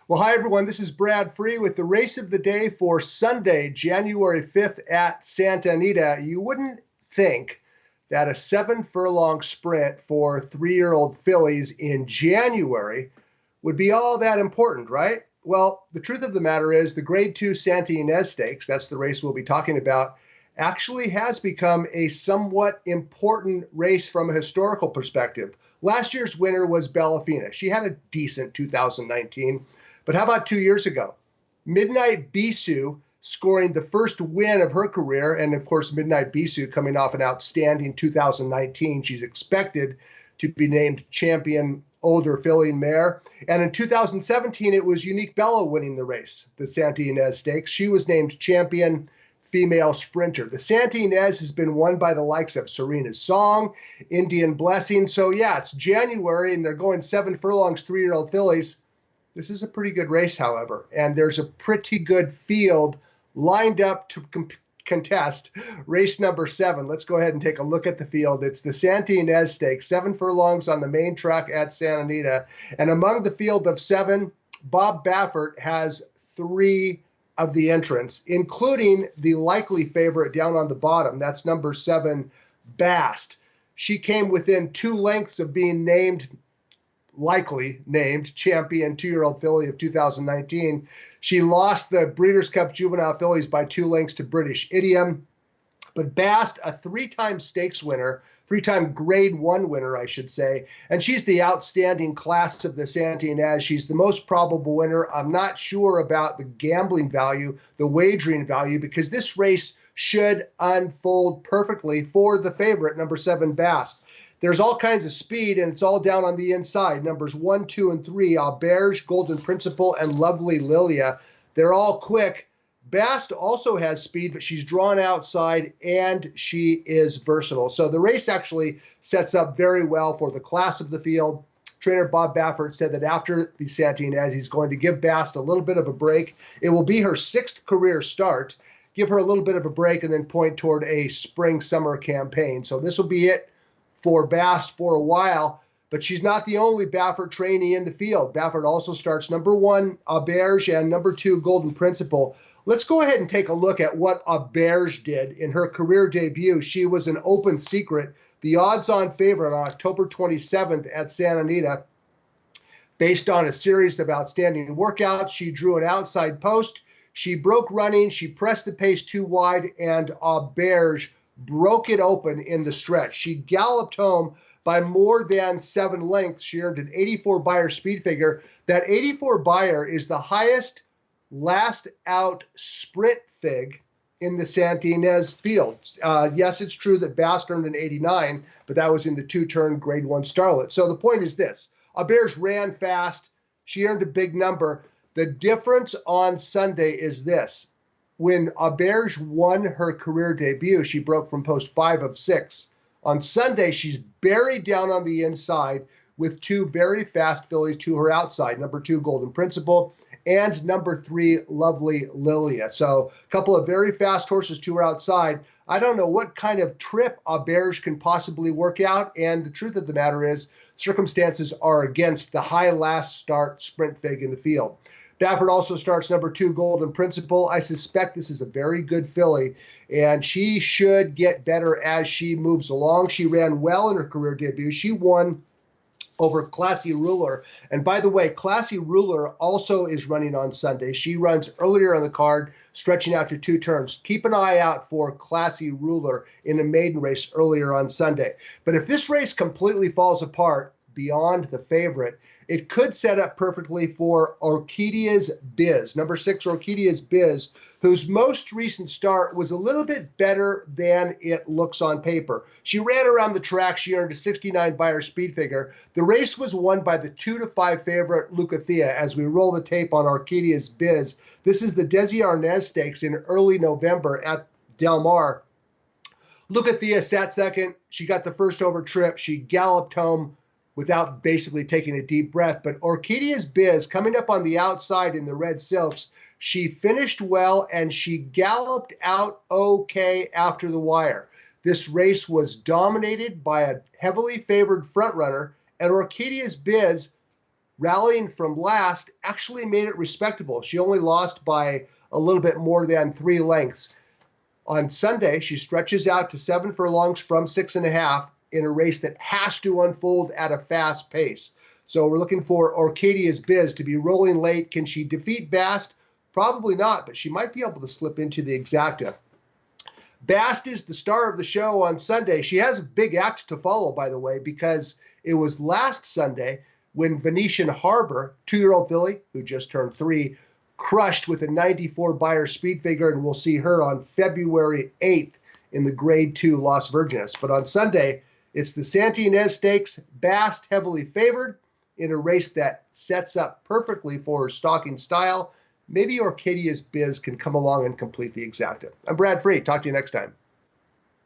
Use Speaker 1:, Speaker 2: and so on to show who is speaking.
Speaker 1: Well, hi, everyone. This is Brad Free with the race of the day for Sunday, January 5th at Santa Anita. You wouldn't think that a 7 furlong sprint for 3-year-old fillies in January would be all that important, right? Well, the truth of the matter is the Grade 2 Santa Ynez Stakes, that's the race we'll be talking about, actually has become a somewhat important race from a historical perspective. Last year's winner was Bellafina. She had a decent 2019. But how about 2 years ago? Midnight Bisou scoring the first win of her career, and of course, Midnight Bisou coming off an outstanding 2019. She's expected to be named champion older filly mare. And in 2017, it was Unique Bella winning the race, the Santa Ynez Stakes. She was named champion female sprinter. The Santa Ynez has been won by the likes of Serena's Song, Indian Blessing. So yeah, it's January and they're going 7 furlongs, 3-year-old fillies. This is a pretty good race, however, and there's a pretty good field lined up to contest race number 7. Let's go ahead and take a look at the field. It's the Santa Ynez Stakes, 7 furlongs on the main track at Santa Anita. And among the field of 7, Bob Baffert has 3 of the entrants, including the likely favorite down on the bottom. That's number 7, Bast. She came within 2 lengths of being likely named champion 2-year-old filly of 2019. She lost the Breeders' Cup Juvenile Fillies by 2 lengths to British Idiom. But Bast, a 3-time stakes winner, 3-time Grade 1 winner, I should say, and she's the outstanding class of the Santa Ynez. She's the most probable winner. I'm not sure about the gambling value, the wagering value, because this race should unfold perfectly for the favorite, number 7, Bast. There's all kinds of speed, and it's all down on the inside. Numbers 1, 2, and 3, Auberge, Golden Principle, and Lovely Lilia. They're all quick. Bast also has speed, but she's drawn outside, and she is versatile. So the race actually sets up very well for the class of the field. Trainer Bob Baffert said that after the Santa Ynez, he's going to give Bast a little bit of a break. It will be her 6th career start. Give her a little bit of a break and then point toward a spring-summer campaign. So this will be it for Bast for a while, but she's not the only Baffert trainee in the field. Baffert also starts number 1, Auberge, and number 2, Golden Principle. Let's go ahead and take a look at what Auberge did in her career debut. She was an open secret, the odds-on favorite on October 27th at Santa Anita. Based on a series of outstanding workouts, she drew an outside post. She broke running, she pressed the pace too wide, and Auberge broke it open in the stretch. She galloped home by more than 7 lengths. She earned an 84 Beyer speed figure. That 84 Beyer is the highest last out sprint fig in the Santa Ynez field. Yes, it's true that Bast earned an 89, but that was in the 2-turn Grade 1 Starlet. So the point is this. Auberge ran fast. She earned a big number. The difference on Sunday is this. When Auberge won her career debut, she broke from post 5 of 6. On Sunday, she's buried down on the inside with 2 very fast fillies to her outside, number 2, Golden Principle, and number 3, Lovely Lilia. So a couple of very fast horses to her outside. I don't know what kind of trip Auberge can possibly work out, and the truth of the matter is circumstances are against the high last start sprint fig in the field. Baffert also starts number 2, Golden Principle. I suspect this is a very good filly, and she should get better as she moves along. She ran well in her career debut. She won over Classy Ruler. And by the way, Classy Ruler also is running on Sunday. She runs earlier on the card, stretching out to 2 turns. Keep an eye out for Classy Ruler in a maiden race earlier on Sunday. But if this race completely falls apart beyond the favorite, it could set up perfectly for Orchidea's Biz, number 6, Orchidea's Biz, whose most recent start was a little bit better than it looks on paper. She ran around the track. She earned a 69 Beyer speed figure. The race was won by the 2-5 favorite Lucathea. As we roll the tape on Orchidea's Biz, this is the Santa Ynez Stakes in early November at Del Mar. Lucathea sat second. She got the first over trip. She galloped home without basically taking a deep breath. But Orchidea's Biz, coming up on the outside in the red silks, she finished well and she galloped out okay after the wire. This race was dominated by a heavily favored frontrunner, and Orchidea's Biz rallying from last, actually made it respectable. She only lost by a little bit more than 3 lengths. On Sunday, she stretches out to 7 furlongs from 6.5 in a race that has to unfold at a fast pace. So we're looking for Orcadia's Biz to be rolling late. Can she defeat Bast? Probably not, but she might be able to slip into the exacta. Bast is the star of the show on Sunday. She has a big act to follow, by the way, because it was last Sunday when Venetian Harbor, 2-year-old filly, who just turned 3, crushed with a 94 Beyer speed figure, and we'll see her on February 8th in the Grade 2 Las Virgenes. But on Sunday, it's the Santa Ynez Stakes, Bast heavily favored in a race that sets up perfectly for her stalking style. Maybe Orcadia's Biz can come along and complete the exacta. I'm Brad Free. Talk to you next time.